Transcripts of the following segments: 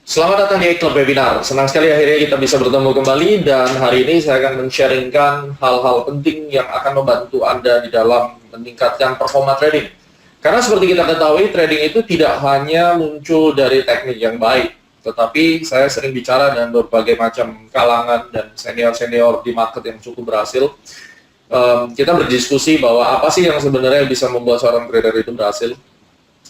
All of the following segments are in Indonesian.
Selamat datang di Club Webinar. Senang sekali akhirnya kita bisa bertemu kembali, dan hari ini saya akan men-sharingkan hal-hal penting yang akan membantu Anda di dalam meningkatkan performa trading. Karena seperti kita ketahui, trading itu tidak hanya muncul dari teknik yang baik, tetapi saya sering bicara dengan berbagai macam kalangan dan senior-senior di market yang cukup berhasil. Kita berdiskusi bahwa apa sih yang sebenarnya bisa membuat seorang trader itu berhasil.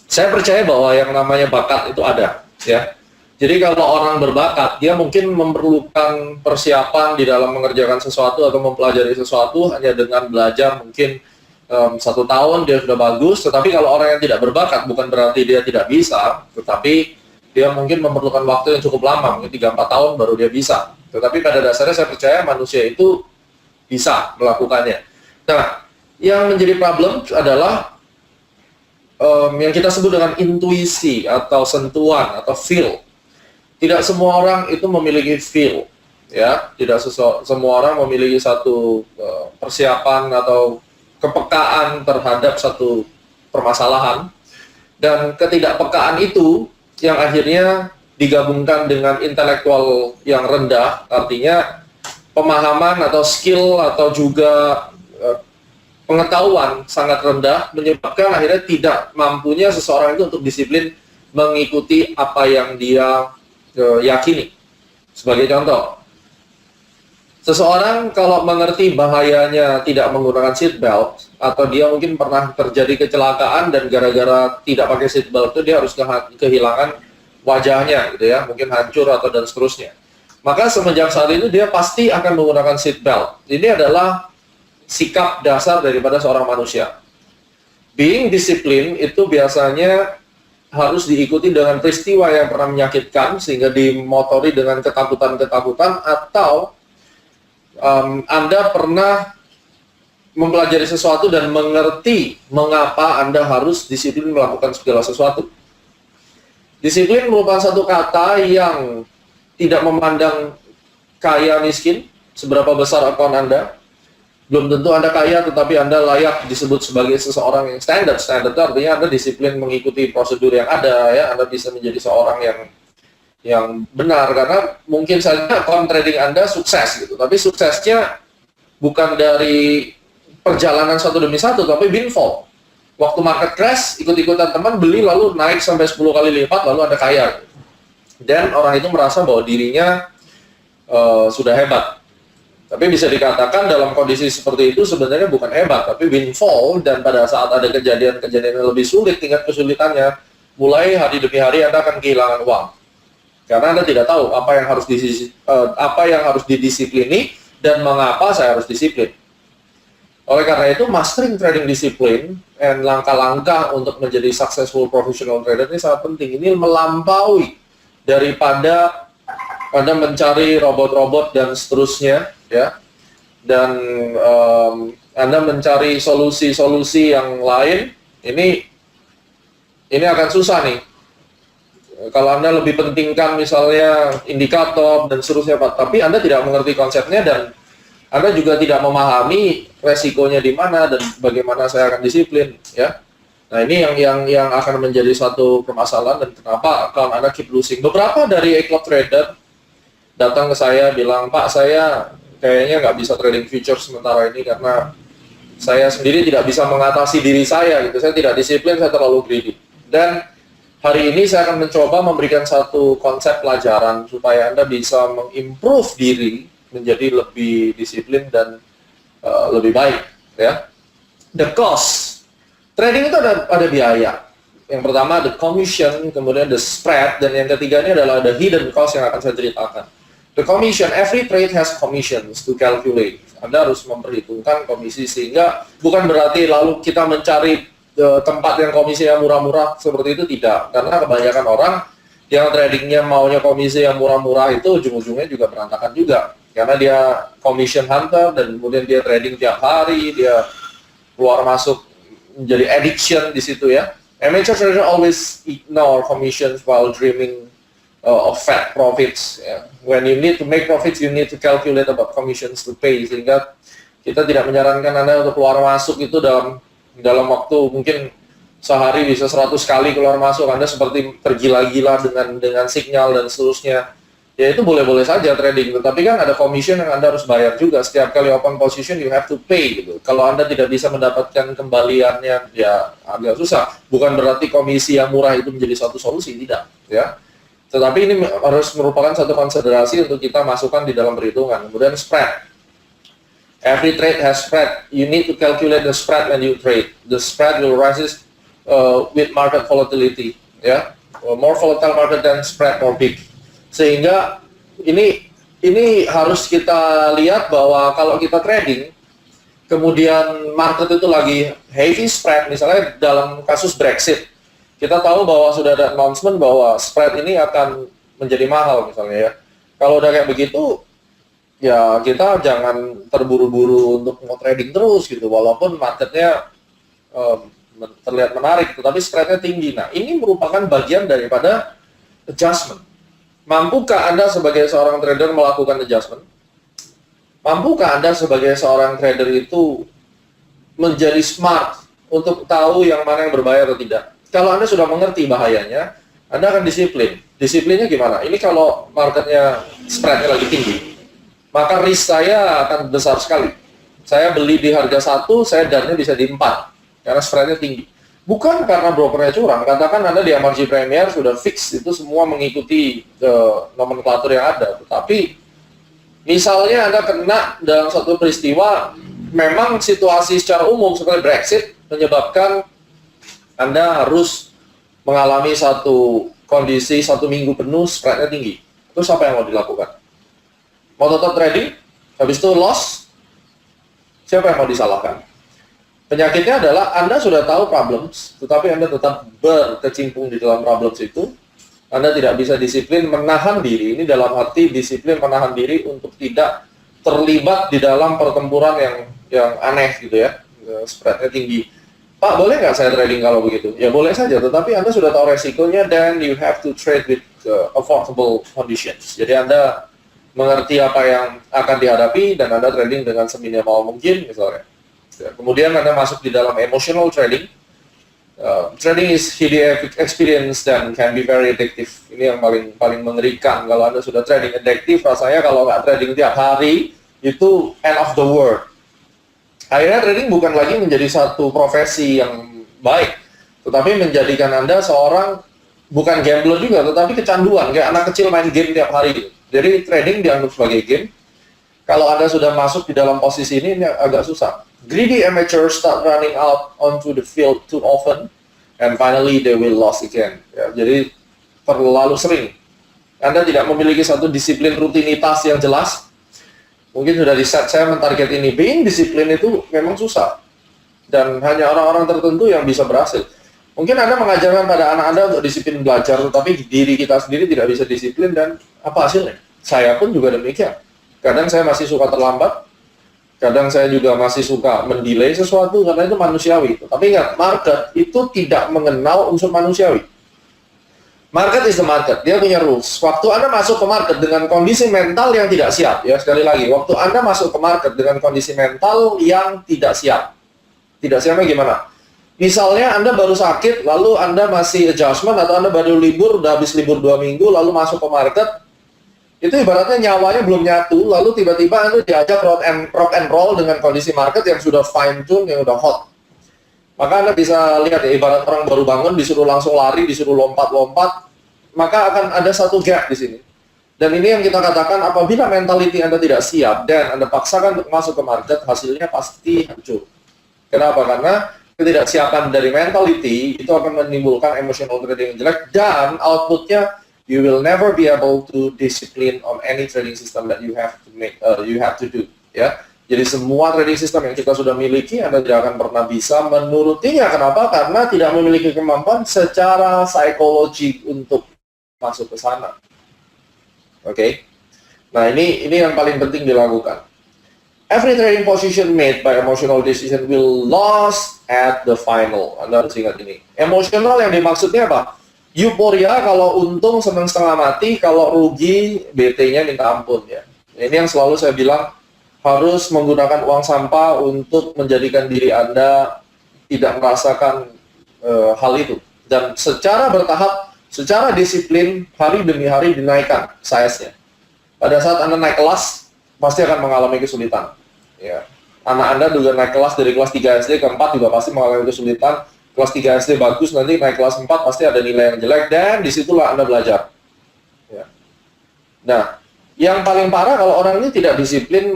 Saya percaya bahwa yang namanya bakat itu ada, ya. Jadi kalau orang berbakat, dia mungkin memerlukan persiapan di dalam mengerjakan sesuatu atau mempelajari sesuatu hanya dengan belajar mungkin 1 tahun dia sudah bagus. Tetapi kalau orang yang tidak berbakat, bukan berarti dia tidak bisa, tetapi dia mungkin memerlukan waktu yang cukup lama, mungkin 3-4 tahun baru dia bisa. Tetapi pada dasarnya saya percaya manusia itu bisa melakukannya. Nah, yang menjadi problem adalah yang kita sebut dengan intuisi atau sentuhan atau feel. Tidak semua orang itu memiliki feel, ya. Tidak semua orang memiliki satu persiapan atau kepekaan terhadap satu permasalahan, dan ketidakpekaan itu yang akhirnya digabungkan dengan intelektual yang rendah, artinya pemahaman atau skill atau juga pengetahuan sangat rendah, menyebabkan akhirnya tidak mampunya seseorang itu untuk disiplin mengikuti apa yang dia yakini. Sebagai contoh, seseorang kalau mengerti bahayanya tidak menggunakan seat belt, atau dia mungkin pernah terjadi kecelakaan dan gara-gara tidak pakai seat belt itu dia harus kehilangan wajahnya, gitu ya, mungkin hancur atau dan seterusnya. Maka semenjak saat itu dia pasti akan menggunakan seat belt. Ini adalah sikap dasar daripada seorang manusia. Being discipline itu biasanya harus diikuti dengan peristiwa yang pernah menyakitkan sehingga dimotori dengan ketakutan-ketakutan, atau Anda pernah mempelajari sesuatu dan mengerti mengapa Anda harus disiplin melakukan segala sesuatu. Disiplin merupakan satu kata yang tidak memandang kaya miskin, seberapa besar akun Anda. Belum tentu Anda kaya, tetapi Anda layak disebut sebagai seseorang yang standar. Standar itu artinya Anda disiplin mengikuti prosedur yang ada, ya. Anda bisa menjadi seorang yang benar, karena mungkin saja akun trading Anda sukses, gitu. Tapi suksesnya bukan dari perjalanan satu demi satu, tapi windfall. Waktu market crash, ikut-ikutan teman beli lalu naik sampai 10 kali lipat, lalu Anda kaya. Dan orang itu merasa bahwa dirinya sudah hebat. Tapi bisa dikatakan dalam kondisi seperti itu sebenarnya bukan hebat, tapi windfall. Dan pada saat ada kejadian-kejadian yang lebih sulit, tingkat kesulitannya, mulai hari demi hari Anda akan kehilangan uang. Karena Anda tidak tahu apa yang harus didisiplini dan mengapa saya harus disiplin. Oleh karena itu, mastering trading disiplin dan langkah-langkah untuk menjadi successful professional trader ini sangat penting. Ini melampaui daripada Anda mencari robot-robot dan seterusnya, ya, dan Anda mencari solusi-solusi yang lain. Ini akan susah nih. Kalau Anda lebih pentingkan misalnya indikator dan seterusnya, Pak, tapi Anda tidak mengerti konsepnya dan Anda juga tidak memahami resikonya di mana dan bagaimana saya akan disiplin, ya. Nah, ini yang akan menjadi suatu permasalahan, dan kenapa account Anda keep losing. Beberapa dari club trader datang ke saya bilang, Pak, saya kayaknya nggak bisa trading futures sementara ini karena saya sendiri tidak bisa mengatasi diri saya, gitu. Saya tidak disiplin, saya terlalu greedy. Dan hari ini saya akan mencoba memberikan satu konsep pelajaran supaya Anda bisa mengimprove diri menjadi lebih disiplin dan lebih baik, ya. The cost. Trading itu ada biaya. Yang pertama the commission, kemudian the spread, dan yang ketiga ini adalah the hidden cost yang akan saya ceritakan. The commission, every trade has commissions to calculate. Anda harus memperhitungkan komisi, sehingga bukan berarti lalu kita mencari tempat yang komisinya murah-murah, seperti itu tidak. Karena kebanyakan orang yang tradingnya maunya komisi yang murah-murah itu ujung-ujungnya juga berantakan juga. Karena dia commission hunter dan kemudian dia trading tiap hari, dia keluar masuk menjadi addiction di situ, ya. Amateur trader always ignore commissions while dreaming of fat profits. Yeah. When you need to make profits, you need to calculate about commissions to pay. Sehingga kita tidak menyarankan Anda untuk keluar masuk itu dalam waktu mungkin sehari bisa 100 kali keluar masuk, Anda seperti tergila-gila dengan sinyal dan seterusnya. Ya itu boleh-boleh saja trading, tetapi kan ada commission yang Anda harus bayar juga. Setiap kali open position you have to pay gitu. Kalau Anda tidak bisa mendapatkan kembaliannya, ya agak susah. Bukan berarti komisi yang murah itu menjadi suatu solusi, tidak, ya. Tetapi ini harus merupakan satu konsiderasi untuk kita masukkan di dalam perhitungan. Kemudian spread. Every trade has spread. You need to calculate the spread when you trade. The spread will rise with market volatility, ya. More volatile market than spread more big. Sehingga ini harus kita lihat bahwa kalau kita trading, kemudian market itu lagi heavy spread, misalnya dalam kasus Brexit, kita tahu bahwa sudah ada announcement bahwa spread ini akan menjadi mahal misalnya ya. Kalau udah kayak begitu, ya kita jangan terburu-buru untuk mau trading terus gitu, walaupun marketnya terlihat menarik, tetapi spreadnya tinggi. Nah, ini merupakan bagian daripada adjustment. Mampukah Anda sebagai seorang trader melakukan adjustment? Mampukah Anda sebagai seorang trader itu menjadi smart untuk tahu yang mana yang berbahaya atau tidak? Kalau Anda sudah mengerti bahayanya, Anda akan disiplin. Disiplinnya gimana? Ini kalau marketnya spreadnya lagi tinggi, maka risk saya akan besar sekali. Saya beli di harga 1, saya dannya bisa di 4, karena spreadnya tinggi. Bukan karena brokernya curang, katakan Anda di MRG Premier sudah fix, itu semua mengikuti nomenklatur yang ada. Tetapi, misalnya Anda kena dalam satu peristiwa, memang situasi secara umum seperti Brexit menyebabkan Anda harus mengalami satu kondisi 1 minggu penuh, spreadnya tinggi. Terus apa yang mau dilakukan? Mau tetap trading? Habis itu loss? Siapa yang mau disalahkan? Penyakitnya adalah Anda sudah tahu problems, tetapi Anda tetap berkecimpung di dalam problems itu. Anda tidak bisa disiplin menahan diri. Ini dalam arti disiplin menahan diri untuk tidak terlibat di dalam pertempuran yang aneh gitu ya. Spreadnya tinggi. Pak, boleh nggak saya trading kalau begitu? Ya boleh saja, tetapi Anda sudah tahu resikonya dan you have to trade with affordable conditions. Jadi Anda mengerti apa yang akan dihadapi dan Anda trading dengan seminimal mungkin misalnya. Ya, kemudian Anda masuk di dalam emotional trading. Trading is highly experience dan can be very addictive. Ini yang paling mengerikan. Kalau Anda sudah trading addictive, rasanya kalau nggak trading tiap hari, itu end of the world. Akhirnya trading bukan lagi menjadi satu profesi yang baik, tetapi menjadikan Anda seorang, bukan gambler juga, tetapi kecanduan. Kayak anak kecil main game tiap hari. Jadi trading dianggap sebagai game. Kalau Anda sudah masuk di dalam posisi ini agak susah. Greedy amateurs start running out onto the field too often, and finally they will lose again. Ya, jadi terlalu sering. Anda tidak memiliki satu disiplin rutinitas yang jelas. Mungkin sudah di-set saya mentarget ini. Being disiplin itu memang susah. Dan hanya orang-orang tertentu yang bisa berhasil. Mungkin Anda mengajarkan pada anak Anda untuk disiplin belajar, tetapi diri kita sendiri tidak bisa disiplin, dan apa hasilnya? Saya pun juga demikian. Kadang saya masih suka terlambat, kadang saya juga masih suka mendelay sesuatu karena itu manusiawi. Tapi ingat, market itu tidak mengenal unsur manusiawi. Market is the market, dia punya rules. Waktu Anda masuk ke market dengan kondisi mental yang tidak siap, ya sekali lagi, waktu Anda masuk ke market dengan kondisi mental yang tidak siap. Tidak siapnya gimana? Misalnya Anda baru sakit, lalu Anda masih adjustment, atau Anda baru libur, udah habis libur 2 minggu, lalu masuk ke market, itu ibaratnya nyawanya belum nyatu, lalu tiba-tiba Anda diajak rock and roll dengan kondisi market yang sudah fine tune, yang sudah hot. Maka Anda bisa lihat ya, ibarat orang baru bangun disuruh langsung lari, disuruh lompat-lompat, maka akan ada satu gap di sini. Dan ini yang kita katakan, apabila mentality Anda tidak siap dan Anda paksakan untuk masuk ke market, hasilnya pasti hancur. Kenapa? Karena ketidaksiapan dari mentality itu akan menimbulkan emotional trading yang jelek, dan outputnya you will never be able to discipline on any trading system that you have to do, ya. Jadi semua trading system yang kita sudah miliki, Anda tidak akan pernah bisa menurutinya. Kenapa? Karena tidak memiliki kemampuan secara psikologi untuk masuk ke sana. Oke. Nah, ini yang paling penting dilakukan. Every trading position made by emotional decision will lose at the final. Anda harus ingat ini. Emosional yang dimaksudnya apa? Euforia kalau untung senang setengah mati, kalau rugi BT-nya minta ampun ya. Ini yang selalu saya bilang, harus menggunakan uang sampah untuk menjadikan diri Anda tidak merasakan hal itu. Dan secara bertahap, secara disiplin, hari demi hari dinaikkan size-nya. Pada saat Anda naik kelas, pasti akan mengalami kesulitan. Ya. Anak Anda juga naik kelas dari kelas 3 SD ke 4 juga pasti mengalami kesulitan. Kelas 3 SD bagus, nanti naik kelas 4 pasti ada nilai yang jelek, dan disitulah Anda belajar. Ya. Nah, yang paling parah kalau orang ini tidak disiplin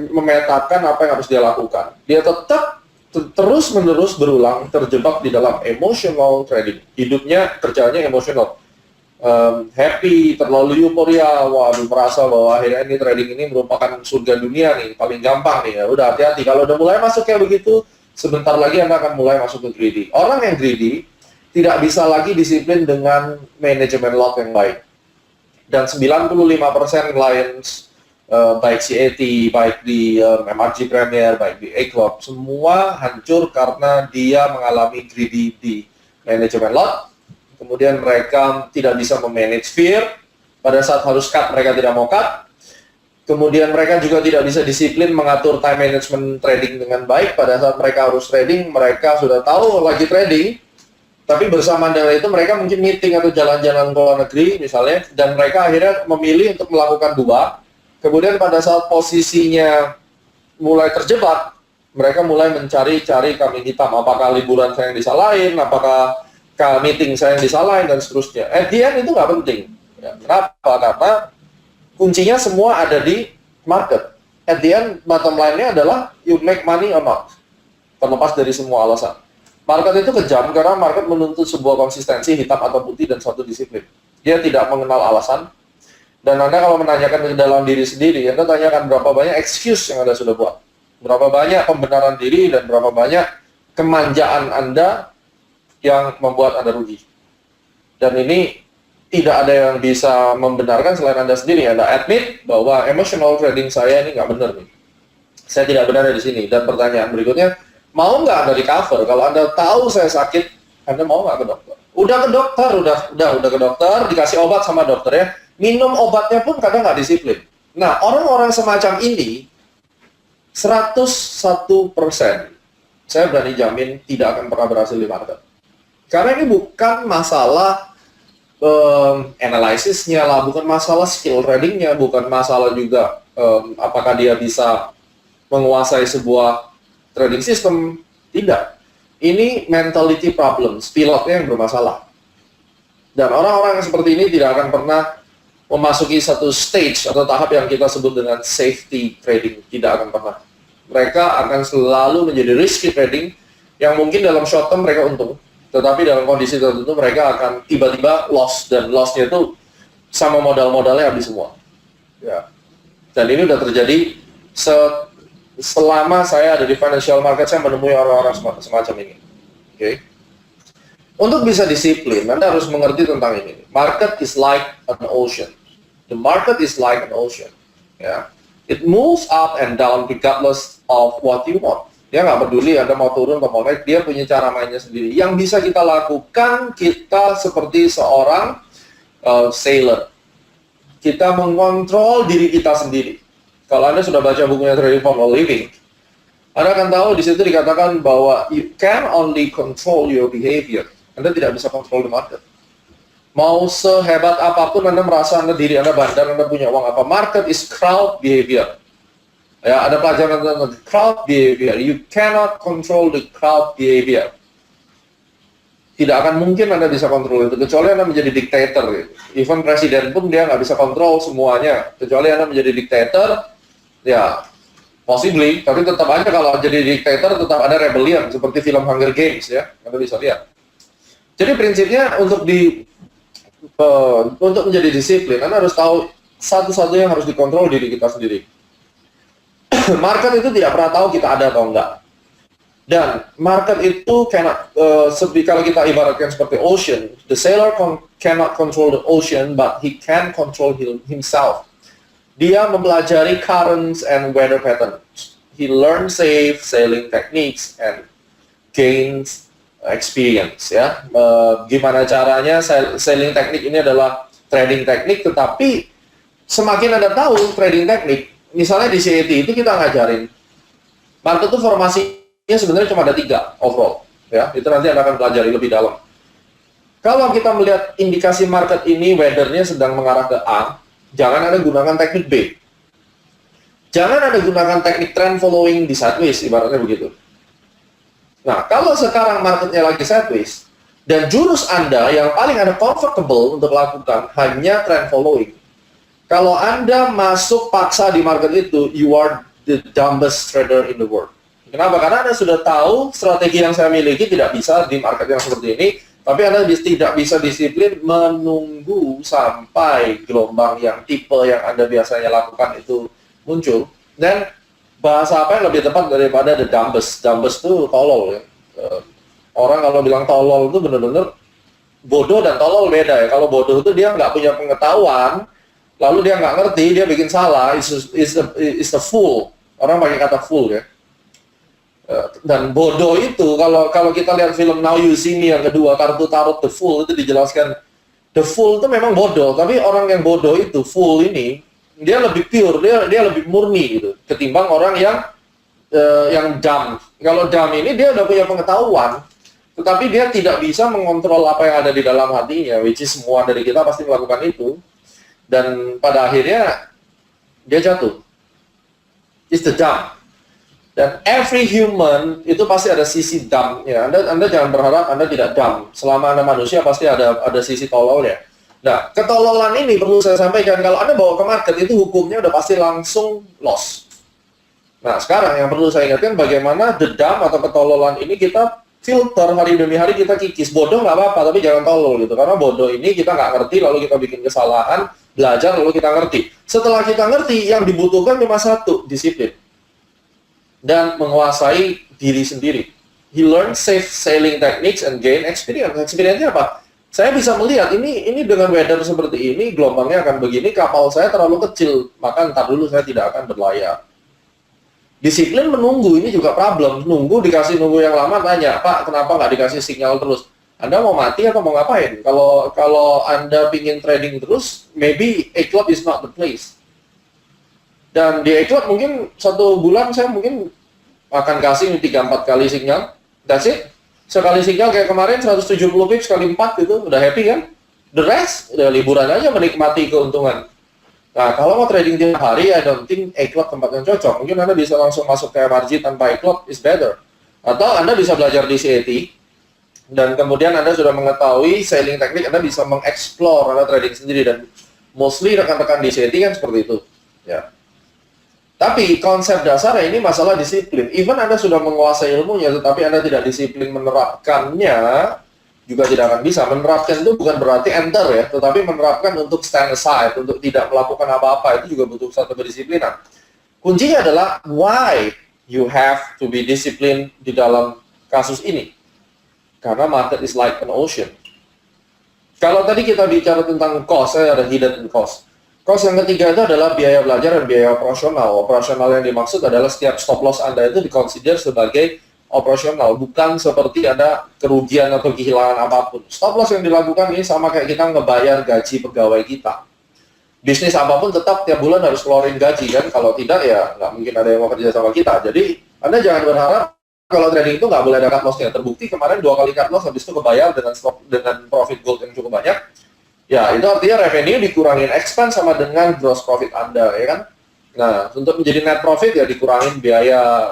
memetakan apa yang harus dia lakukan. Dia tetap terus-menerus berulang terjebak di dalam emotional trading. Hidupnya, kerjanya emosional. Happy, terlalu euforia, waduh merasa bahwa akhirnya ini trading ini merupakan surga dunia nih, paling gampang nih. Ya udah hati-hati, kalau udah mulai masuk kayak begitu, sebentar lagi Anda akan mulai masuk ke greedy. Orang yang greedy tidak bisa lagi disiplin dengan manajemen lot yang baik. Dan 95% clients, baik CAT, baik di MRG Premier, baik di A-Club, semua hancur karena dia mengalami greedy di manajemen lot. Kemudian mereka tidak bisa memanage fear. Pada saat harus cut, mereka tidak mau cut. Kemudian mereka juga tidak bisa disiplin mengatur time management trading dengan baik. Pada saat mereka harus trading, mereka sudah tahu lagi trading, tapi bersamaan dengan itu mereka mungkin meeting atau jalan-jalan ke luar negeri misalnya, dan mereka akhirnya memilih untuk melakukan dua. Kemudian pada saat posisinya mulai terjebak, mereka mulai mencari-cari kambing hitam. Apakah liburan saya yang disalahin, apakah meeting saya yang disalahin, dan seterusnya. At the end itu nggak penting. Ya, kenapa? Karena kuncinya semua ada di market. At the end, bottom line-nya adalah you make money or not. Terlepas dari semua alasan. Market itu kejam karena market menuntut sebuah konsistensi hitam atau putih dan suatu disiplin. Dia tidak mengenal alasan. Dan Anda kalau menanyakan ke dalam diri sendiri, Anda tanyakan berapa banyak excuse yang Anda sudah buat. Berapa banyak pembenaran diri dan berapa banyak kemanjaan Anda yang membuat Anda rugi. Dan ini tidak ada yang bisa membenarkan selain Anda sendiri. Anda admit bahwa emotional trading saya ini nggak benar nih. Saya tidak benar di sini. Dan pertanyaan berikutnya, mau nggak Anda recover? Kalau Anda tahu saya sakit, Anda mau nggak ke dokter? Udah ke dokter, udah ke dokter, dikasih obat sama dokter ya. Minum obatnya pun kadang nggak disiplin. Nah, orang-orang semacam ini 101% saya berani jamin tidak akan pernah berhasil di market. Karena ini bukan masalah analisisnya lah, bukan masalah skill tradingnya, bukan masalah juga apakah dia bisa menguasai sebuah trading system. Tidak. Ini mentality problems, pilotnya yang bermasalah. Dan orang-orang yang seperti ini tidak akan pernah memasuki satu stage atau tahap yang kita sebut dengan safety trading. Tidak akan pernah. Mereka akan selalu menjadi risky trading yang mungkin dalam short term mereka untung, tetapi dalam kondisi tertentu mereka akan tiba-tiba loss, dan lossnya itu sama modal-modalnya habis semua. Ya. Dan ini udah terjadi selama saya ada di financial market. Saya menemui orang-orang semacam ini. Oke. Untuk bisa disiplin, Anda harus mengerti tentang ini. Market is like an ocean. The market is like an ocean. Ya. It moves up and down regardless of what you want. Dia nggak peduli Anda mau turun atau mau naik, dia punya cara mainnya sendiri. Yang bisa kita lakukan, kita seperti seorang sailor. Kita mengontrol diri kita sendiri. Kalau Anda sudah baca bukunya Trading for a Living, Anda akan tahu di situ dikatakan bahwa you can only control your behavior. Anda tidak bisa kontrol the market. Mau sehebat apapun Anda merasa diri Anda bandar, Anda punya uang apa, market is crowd behavior. Ya, ada pelajaran tentang crowd behavior. You cannot control the crowd behavior. Tidak akan mungkin Anda bisa kontrol itu, kecuali Anda menjadi diktator. Gitu. Even presiden pun dia nggak bisa kontrol semuanya. Kecuali Anda menjadi diktator, ya possibly, tapi tetap aja kalau jadi diktator tetap ada rebellion, seperti film Hunger Games ya, Anda bisa lihat. Jadi prinsipnya untuk menjadi disiplin, Anda harus tahu satu-satu yang harus dikontrol diri kita sendiri. Market itu tidak pernah tahu kita ada atau enggak. Dan market itu kalau kita ibaratkan seperti ocean, the sailor cannot control the ocean, but he can control himself. Dia mempelajari currents and weather patterns. He learns safe sailing techniques and gains experience. Ya, gimana caranya sailing teknik ini adalah trading teknik, tetapi semakin Anda tahu trading teknik, misalnya di CAT itu kita ngajarin market itu formasinya sebenarnya cuma ada 3 overall. Ya, itu nanti Anda akan pelajari lebih dalam. Kalau kita melihat indikasi market ini, weather-nya sedang mengarah ke A, jangan Anda gunakan teknik B. Jangan Anda gunakan teknik trend following di sideways, ibaratnya begitu. Nah, kalau sekarang marketnya lagi sideways, dan jurus Anda yang paling Anda comfortable untuk lakukan hanya trend following. Kalau Anda masuk paksa di market itu, you are the dumbest trader in the world. Kenapa? Karena Anda sudah tahu strategi yang saya miliki tidak bisa di market yang seperti ini, tapi Anda tidak bisa disiplin menunggu sampai gelombang yang tipe yang Anda biasanya lakukan itu muncul. Dan bahasa apa yang lebih tepat daripada the dumbest? Dumbest itu tolol ya. Orang kalau bilang tolol itu benar-benar bodoh dan tolol beda ya. Kalau bodoh itu dia nggak punya pengetahuan, lalu dia nggak ngerti, dia bikin salah, is a fool. Orang pakai kata fool ya. Dan bodoh itu, kalau kita lihat film Now You See Me yang kedua, kartu tarot The Fool, itu dijelaskan The Fool itu memang bodoh, tapi orang yang bodoh itu, fool ini, dia lebih pure, dia lebih murni gitu, ketimbang orang yang dumb. Kalau dumb ini dia udah punya pengetahuan, tetapi dia tidak bisa mengontrol apa yang ada di dalam hatinya, which is semua dari kita pasti melakukan itu, dan pada akhirnya dia jatuh. It's the dumb. Dan every human itu pasti ada sisi dumb-nya. Anda jangan berharap Anda tidak dumb. Selama Anda manusia pasti ada sisi tololnya. Nah, ketololan ini perlu saya sampaikan, kalau Anda bawa ke market itu hukumnya udah pasti langsung loss. Nah, sekarang yang perlu saya ingatkan bagaimana the dumb atau ketololan ini kita filter hari demi hari, kita kikis. Bodoh nggak apa-apa, tapi jangan tolol gitu. Karena bodoh ini kita nggak ngerti, lalu kita bikin kesalahan, belajar, lalu kita ngerti. Setelah kita ngerti, yang dibutuhkan cuma satu, disiplin. Dan menguasai diri sendiri. He learned safe sailing techniques and gain experience. Experience-nya apa? Saya bisa melihat ini dengan weather seperti ini, gelombangnya akan begini, kapal saya terlalu kecil, maka ntar dulu saya tidak akan berlayar. Disiplin menunggu, ini juga problem. Dikasih nunggu yang lama, tanya, Pak, kenapa nggak dikasih sinyal terus? Anda mau mati atau mau ngapain? Kalau Anda pingin trading terus, maybe A Club is not the place. Dan di A-Club mungkin 1 bulan saya mungkin akan kasih 3-4 kali sinyal. That's it. Sekali sinyal kayak kemarin 170 pips kali 4 gitu, udah happy kan? The rest, udah liburan aja menikmati keuntungan. Nah, kalau mau trading tiap hari, I don't think A-Club tempat yang cocok. Mungkin Anda bisa langsung masuk ke MRG tanpa A-Club is better. Atau Anda bisa belajar di CAT, dan kemudian Anda sudah mengetahui sailing teknik, Anda bisa mengeksplor Anda trading sendiri, dan mostly rekan-rekan di CAT kan seperti itu. Ya. Tapi konsep dasarnya ini masalah disiplin. Even Anda sudah menguasai ilmunya, tetapi Anda tidak disiplin menerapkannya, juga tidak akan bisa. Menerapkan itu bukan berarti enter ya, tetapi menerapkan untuk stand aside, untuk tidak melakukan apa-apa, itu juga butuh satu kedisiplinan. Kuncinya adalah why you have to be disciplined di dalam kasus ini. Karena market is like an ocean. Kalau tadi kita bicara tentang cost, ada hidden cost. Cost yang ketiga itu adalah biaya belajar dan biaya operasional. Operasional yang dimaksud adalah setiap stop loss Anda itu dikonsider sebagai operasional, bukan seperti ada kerugian atau kehilangan apapun. Stop loss yang dilakukan ini sama kayak kita ngebayar gaji pegawai kita. Bisnis apapun tetap tiap bulan harus keluarin gaji kan, kalau tidak ya nggak mungkin ada yang mau kerja sama kita. Jadi Anda jangan berharap kalau trading itu nggak boleh ada cut loss-nya. Terbukti kemarin 2 kali cut loss, habis itu kebayar dengan profit gold yang cukup banyak. Ya, itu artinya revenue dikurangin expense sama dengan gross profit Anda, ya kan? Nah, untuk menjadi net profit ya dikurangin biaya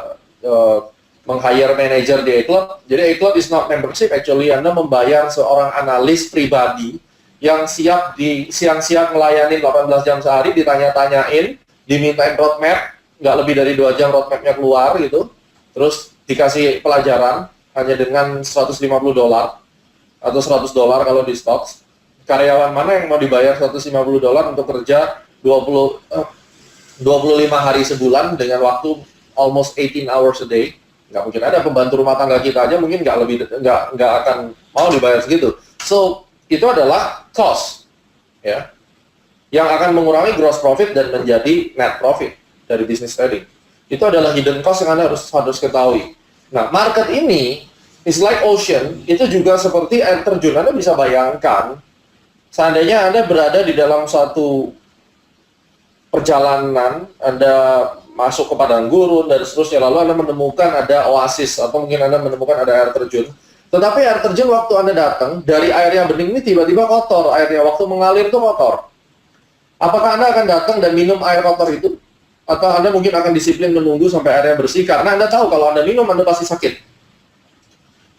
meng-hire manager di A-Club. Jadi A-Club is not membership, actually Anda membayar seorang analis pribadi yang siap siang-siang melayani 18 jam sehari, ditanya-tanyain, dimintain roadmap, nggak lebih dari 2 jam roadmapnya keluar gitu. Terus dikasih pelajaran hanya dengan $150 atau $100 kalau di stocks. Karyawan mana yang mau dibayar $150 untuk kerja 25 hari sebulan dengan waktu almost 18 hours a day? Nggak mungkin ada. Pembantu rumah tangga kita aja mungkin nggak akan mau dibayar segitu. So, itu adalah cost, ya, yang akan mengurangi gross profit dan menjadi net profit dari bisnis trading. Itu adalah hidden cost yang Anda harus ketahui. Nah, market ini is like ocean, itu juga seperti air terjun. Anda bisa bayangkan, seandainya Anda berada di dalam satu perjalanan, Anda masuk ke padang gurun dan seterusnya, lalu Anda menemukan ada oasis, atau mungkin Anda menemukan ada air terjun. Tetapi air terjun waktu Anda datang, dari air yang bening ini tiba-tiba kotor, airnya waktu mengalir itu kotor. Apakah Anda akan datang dan minum air kotor itu? Atau Anda mungkin akan disiplin menunggu sampai airnya bersih, karena Anda tahu kalau Anda minum, Anda pasti sakit.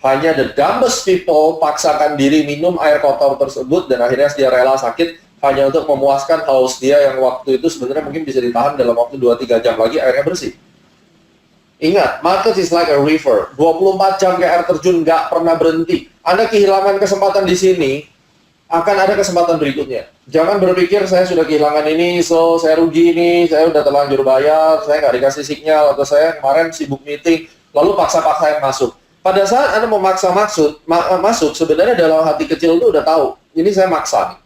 Hanya the dumbest people paksakan diri minum air kotor tersebut, dan akhirnya dia rela sakit, hanya untuk memuaskan haus dia yang waktu itu sebenarnya mungkin bisa ditahan dalam waktu 2-3 jam lagi airnya bersih. Ingat, market is like a river. 24 jam kayak air terjun, nggak pernah berhenti. Anda kehilangan kesempatan di sini, akan ada kesempatan berikutnya. Jangan berpikir saya sudah kehilangan ini, so saya rugi ini, saya udah terlanjur bayar, saya nggak dikasih sinyal, atau saya kemarin sibuk meeting, lalu paksa-paksain masuk. Pada saat Anda memaksa masuk, sebenarnya dalam hati kecil itu udah tahu, ini saya maksa nih.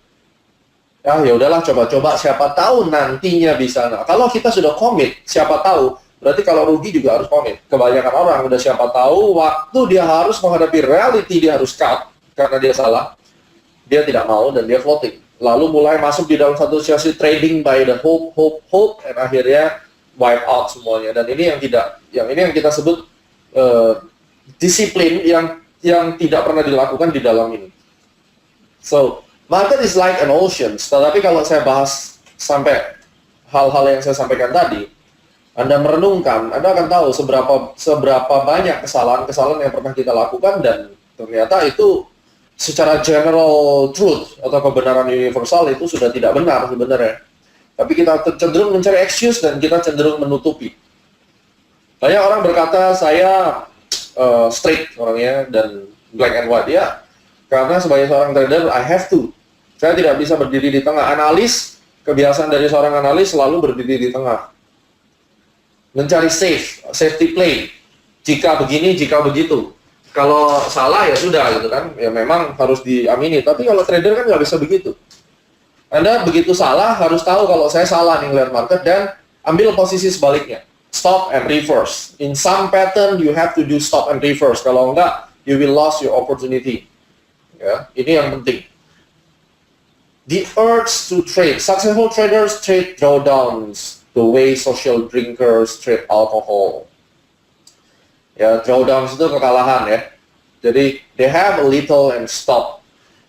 Ya udahlah, coba-coba, siapa tahu nantinya bisa. Nah, kalau kita sudah komit, siapa tahu, berarti kalau rugi juga harus komit. Kebanyakan orang udah siapa tahu, waktu dia harus menghadapi reality, dia harus cut. Karena dia salah, dia tidak mau, dan dia floating. Lalu mulai masuk di dalam satu sesi trading by the hope, dan akhirnya wipe out semuanya. Dan ini yang kita sebut disiplin yang tidak pernah dilakukan di dalam ini. So, market is like an ocean. Tetapi kalau saya bahas sampai hal-hal yang saya sampaikan tadi, Anda merenungkan, Anda akan tahu seberapa banyak kesalahan-kesalahan yang pernah kita lakukan, dan ternyata itu secara general truth atau kebenaran universal itu sudah tidak benar sebenarnya. Tapi kita cenderung mencari excuse dan kita cenderung menutupi. Banyak orang berkata, saya straight orangnya dan black and white. Ya, karena sebagai seorang trader, I have to. Saya tidak bisa berdiri di tengah. Analis, kebiasaan dari seorang analis selalu berdiri di tengah. Mencari safety play. Jika begini, jika begitu. Kalau salah ya sudah gitu kan. Ya memang harus diamini. Tapi kalau trader kan nggak bisa begitu. Anda begitu salah, harus tahu kalau saya salah nih ngeliat market, dan ambil posisi sebaliknya. Stop and reverse. In some pattern, you have to do stop and reverse. Kalau enggak, you will lose your opportunity. Ya, ini yang penting. The urge to trade. Successful traders trade drawdowns the way social drinkers trade alcohol. Ya, drawdowns itu kekalahan ya. Jadi, they have a little and stop.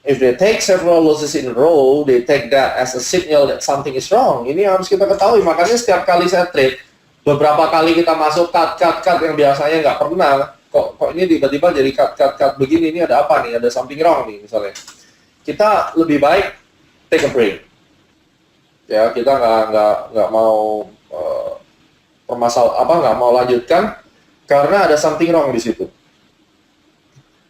If they take several losses in a row, they take that as a signal that something is wrong. Ini harus kita ketahui. Makanya setiap kali saya trade, beberapa kali kita masuk cut yang biasanya nggak pernah. Kok ini tiba-tiba jadi cut begini, ini ada apa nih? Ada something wrong nih misalnya. Kita lebih baik take a break. Ya, kita nggak mau nggak mau lanjutkan karena ada something wrong di situ.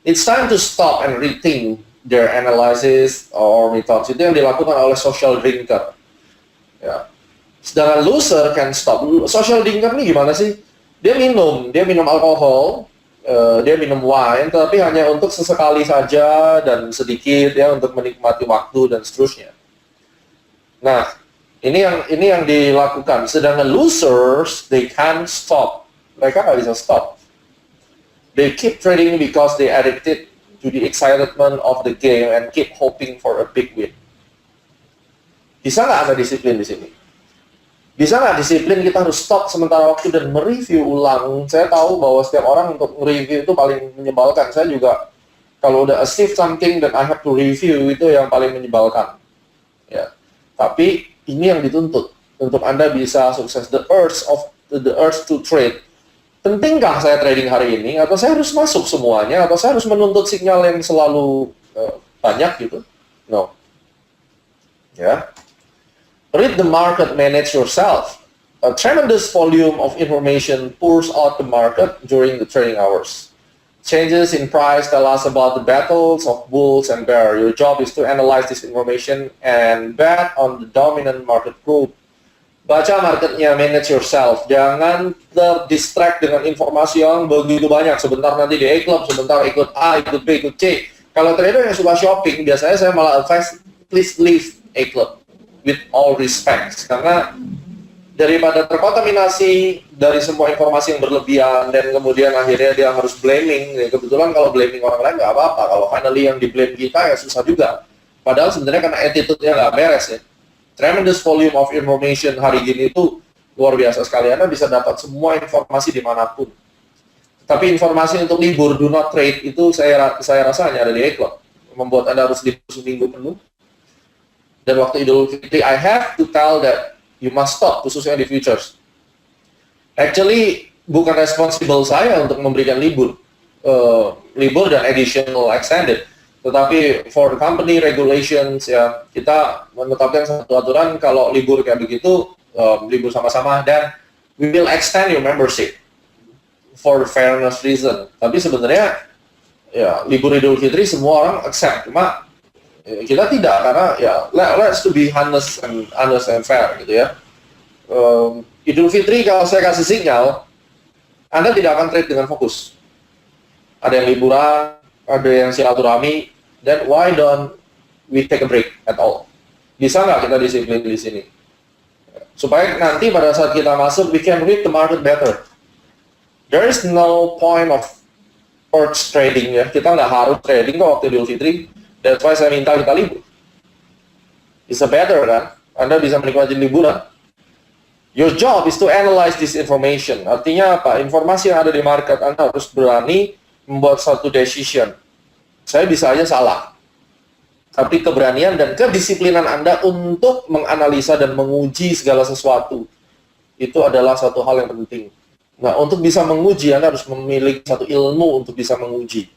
It's time to stop and rethink their analysis or methods. Itu yang dilakukan oleh social drinker. Ya. Sedangkan loser can stop. Social drinker ini gimana sih? Dia minum alkohol, dia minum wine, tapi hanya untuk sesekali saja dan sedikit ya, untuk menikmati waktu dan seterusnya. Nah, ini yang dilakukan. Sedangkan losers, they can't stop. Mereka nggak bisa stop. They keep trading because they addicted to the excitement of the game and keep hoping for a big win. Bisa nggak Anda disiplin di sini? Bisa nggak disiplin kita harus stop sementara waktu dan mereview ulang? Saya tahu bahwa setiap orang untuk mereview itu paling menyebalkan. Saya juga kalau udah achieve something dan I have to review, itu yang paling menyebalkan. Ya. Tapi ini yang dituntut untuk Anda bisa sukses. The urge to trade. Pentingkah saya trading hari ini, atau saya harus masuk semuanya, atau saya harus menuntut sinyal yang selalu banyak gitu? No. Ya. Read the market, manage yourself. A tremendous volume of information pours out the market during the trading hours. Changes in price tell us about the battles of bulls and bears. Your job is to analyze this information and bet on the dominant market group. Baca marketnya, manage yourself. Jangan terdistract dengan informasi yang begitu banyak. Sebentar nanti di A Club, sebentar ikut A, ikut B, ikut C. Kalau trader yang suka shopping, biasanya saya malah advise, please leave A Club. With all respect. Karena daripada terkontaminasi dari semua informasi yang berlebihan, dan kemudian akhirnya dia harus blaming. Ya, kebetulan kalau blaming orang lain nggak apa-apa. Kalau finally yang di blame kita, ya susah juga. Padahal sebenarnya karena attitude-nya nggak beres ya. Tremendous volume of information hari ini itu luar biasa sekali. Anda bisa dapat semua informasi dimanapun. Tapi informasi untuk libur, do not trade, itu saya rasa hanya ada di iCloud. Membuat Anda harus libur seminggu penuh. Dan waktu Idul Fitri, I have to tell that you must stop, khususnya di futures. Actually, bukan responsible saya untuk memberikan libur dan additional extended. Tetapi for company regulations, ya kita menetapkan satu aturan kalau libur kayak begitu, libur sama-sama, dan we will extend your membership for fairness reason. Tapi sebenarnya ya libur Idul Fitri semua orang accept, cuma kita tidak, karena ya let's to be honest and fair gitu ya. Idul Fitri kalau saya kasih sinyal, Anda tidak akan trade dengan fokus. Ada yang liburan, ada yang silaturahmi, then why don't we take a break at all? Bisa nggak kita disiplin di sini? Supaya nanti pada saat kita masuk, we can read the market better. There is no point of urge trading ya. Kita nggak harus trading kok waktu Idul Fitri. That's why saya minta kita libur. It's a better kan? Anda bisa menikmati liburan. Your job is to analyze this information. Artinya apa? Informasi yang ada di market, Anda harus berani membuat satu decision. Saya bisa aja salah. Tapi keberanian dan kedisiplinan Anda untuk menganalisa dan menguji segala sesuatu, itu adalah satu hal yang penting. Nah, untuk bisa menguji, Anda harus memiliki satu ilmu untuk bisa menguji.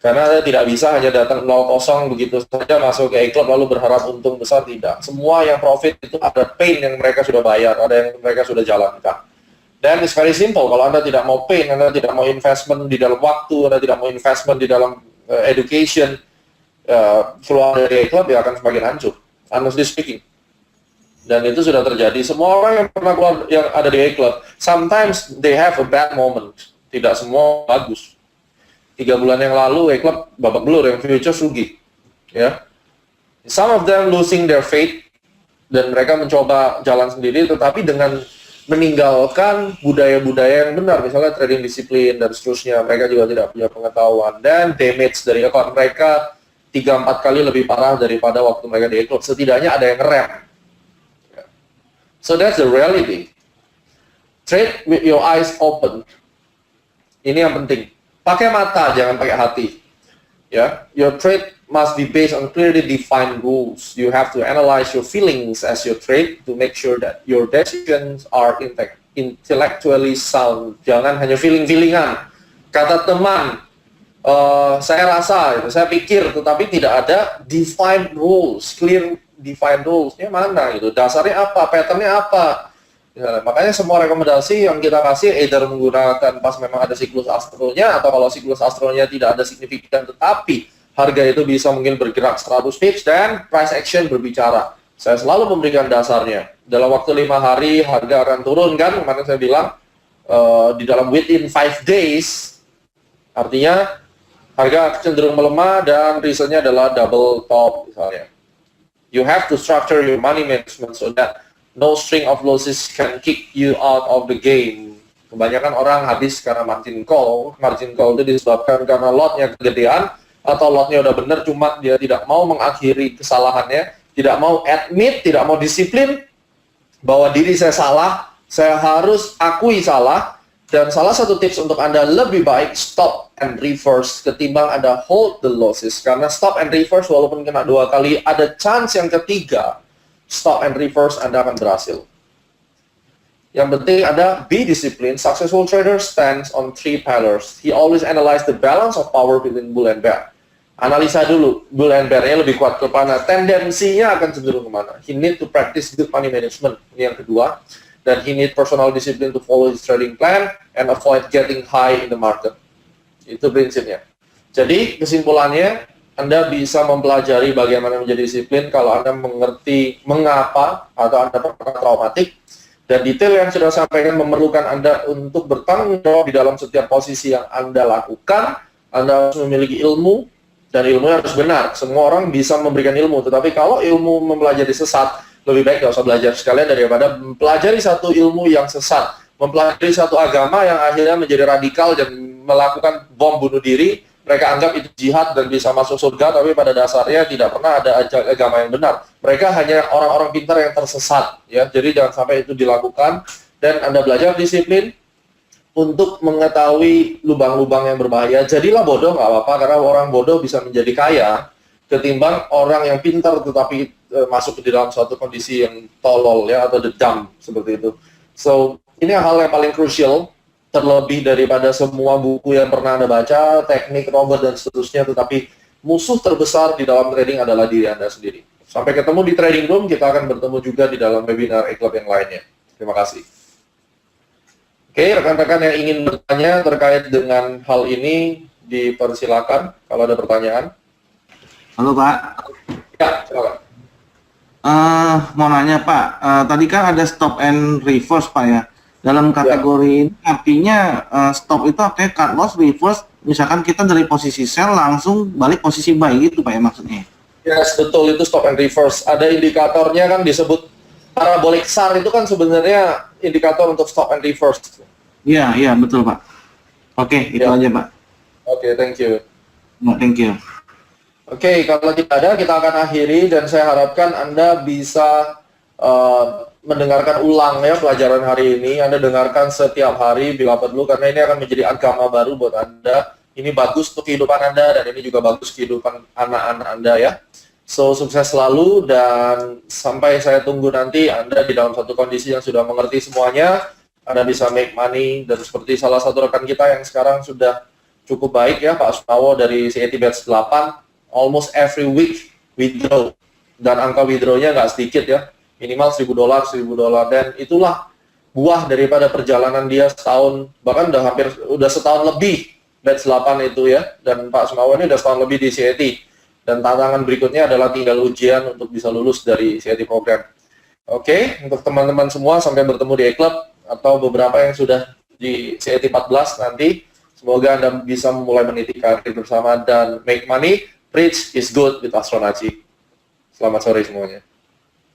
Karena Anda tidak bisa hanya datang 0-0 begitu saja masuk ke iCloud lalu berharap untung besar, tidak. Semua yang profit itu ada pain yang mereka sudah bayar, ada yang mereka sudah jalankan. Dan it's very simple, kalau Anda tidak mau pain, Anda tidak mau investment di dalam waktu, Anda tidak mau investment di dalam education, keluar dari iCloud ya akan semakin hancur, honestly speaking. Dan itu sudah terjadi. Semua orang yang pernah keluar yang ada di iCloud, sometimes they have a bad moment. Tidak semua bagus. 3 bulan yang lalu iCloud babak belur, yang futures rugi. Ya. Some of them losing their faith, dan mereka mencoba jalan sendiri, tetapi dengan meninggalkan budaya-budaya yang benar, misalnya trading disiplin dan seterusnya. Mereka juga tidak punya pengetahuan, dan damage dari account mereka 3-4 kali lebih parah daripada waktu mereka di iCloud. Setidaknya ada yang ngerem. So that's the reality. Trade with your eyes open. Ini yang penting. Pakai mata, jangan pakai hati. Ya, your trade must be based on clearly defined rules. You have to analyze your feelings as you trade to make sure that your decisions are intellectually sound. Jangan hanya feeling-feelingan. Kata teman, saya rasa, saya pikir, tetapi tidak ada defined rules, clear defined rules-nya mana gitu. Dasarnya apa, pattern-nya apa. Ya, makanya semua rekomendasi yang kita kasih either menggunakan pas memang ada siklus astronya, atau kalau siklus astronya tidak ada signifikan tetapi harga itu bisa mungkin bergerak 100 pips dan price action berbicara. Saya selalu memberikan dasarnya. Dalam waktu 5 hari harga akan turun kan, kemarin saya bilang di dalam within 5 days, artinya harga cenderung melemah dan reasonnya adalah double top misalnya. You have to structure your money management so that no string of losses can kick you out of the game. Kebanyakan orang habis karena margin call. Margin call itu disebabkan karena lotnya kegedean atau lotnya udah bener, cuma dia tidak mau mengakhiri kesalahannya, tidak mau admit, tidak mau disiplin bahwa diri saya salah, saya harus akui salah. Dan salah satu tips untuk Anda lebih baik stop and reverse ketimbang Anda hold the losses. Karena stop and reverse walaupun kena 2 kali, ada chance yang ketiga stop and reverse Anda akan berhasil. Yang penting Anda be disciplined. Successful trader stands on 3 pillars. He always analyze the balance of power between bull and bear. Analisa dulu, bull and bear-nya lebih kuat ke mana, tendensinya akan cenderung kemana. He need to practice good money management, ini yang kedua. Dan he need personal discipline to follow his trading plan and avoid getting high in the market. Itu prinsipnya. Jadi kesimpulannya, Anda bisa mempelajari bagaimana menjadi disiplin kalau Anda mengerti mengapa atau Anda pernah traumatik, dan detail yang sudah sampaikan memerlukan Anda untuk bertanggung jawab di dalam setiap posisi yang Anda lakukan. Anda harus memiliki ilmu, dan ilmunya harus benar. Semua orang bisa memberikan ilmu, tetapi kalau ilmu mempelajari sesat, lebih baik nggak usah belajar sekalian daripada mempelajari satu ilmu yang sesat, mempelajari satu agama yang akhirnya menjadi radikal dan melakukan bom bunuh diri. Mereka anggap itu jihad dan bisa masuk surga, tapi pada dasarnya tidak pernah ada agama yang benar. Mereka hanya orang-orang pintar yang tersesat, ya. Jadi jangan sampai itu dilakukan. Dan Anda belajar disiplin, untuk mengetahui lubang-lubang yang berbahaya. Jadilah bodoh nggak apa-apa, karena orang bodoh bisa menjadi kaya ketimbang orang yang pintar tetapi masuk di dalam suatu kondisi yang tolol ya, atau dumb seperti itu. So ini hal yang paling krusial, terlebih daripada semua buku yang pernah Anda baca, teknik, robot dan seterusnya. Tetapi musuh terbesar di dalam trading adalah diri Anda sendiri. Sampai ketemu di trading room, kita akan bertemu juga di dalam webinar e-club yang lainnya. Terima kasih. Oke, rekan-rekan yang ingin bertanya terkait dengan hal ini, dipersilakan kalau ada pertanyaan. Halo Pak. Ya, silakan. Mau nanya Pak, tadi kan ada stop and reverse Pak ya. Dalam kategori ini artinya stop itu artinya cut loss, reverse, misalkan kita dari posisi sell langsung balik posisi buy gitu Pak ya maksudnya? Yes, betul, itu stop and reverse. Ada indikatornya kan disebut parabolic SAR, itu kan sebenarnya indikator untuk stop and reverse. Iya betul Pak. Oke, itu aja Pak. Oke, thank you. Thank you. Oke, kalau tidak ada, kita akan akhiri, dan saya harapkan Anda bisa mendengarkan ulang ya pelajaran hari ini. Anda dengarkan setiap hari bila perlu, karena ini akan menjadi agama baru buat Anda. Ini bagus untuk kehidupan Anda, dan ini juga bagus kehidupan anak-anak Anda ya. So, sukses selalu, dan sampai saya tunggu nanti Anda di dalam satu kondisi yang sudah mengerti semuanya, Anda bisa make money, dan seperti salah satu rekan kita yang sekarang sudah cukup baik ya, Pak Asmawo dari CAT Batch 8, almost every week withdraw, dan angka withdrawnya nggak sedikit ya, minimal $1.000, dan itulah buah daripada perjalanan dia setahun, bahkan udah setahun lebih Batch 8 itu ya, dan Pak Asmawo ini udah setahun lebih di CAT, dan tantangan berikutnya adalah tinggal ujian untuk bisa lulus dari CAT program. Oke, untuk teman-teman semua, sampai bertemu di e-club atau beberapa yang sudah di CAT 14 nanti, semoga Anda bisa mulai meniti karir bersama dan make money. Rich is good with Astronaci. Selamat sore semuanya.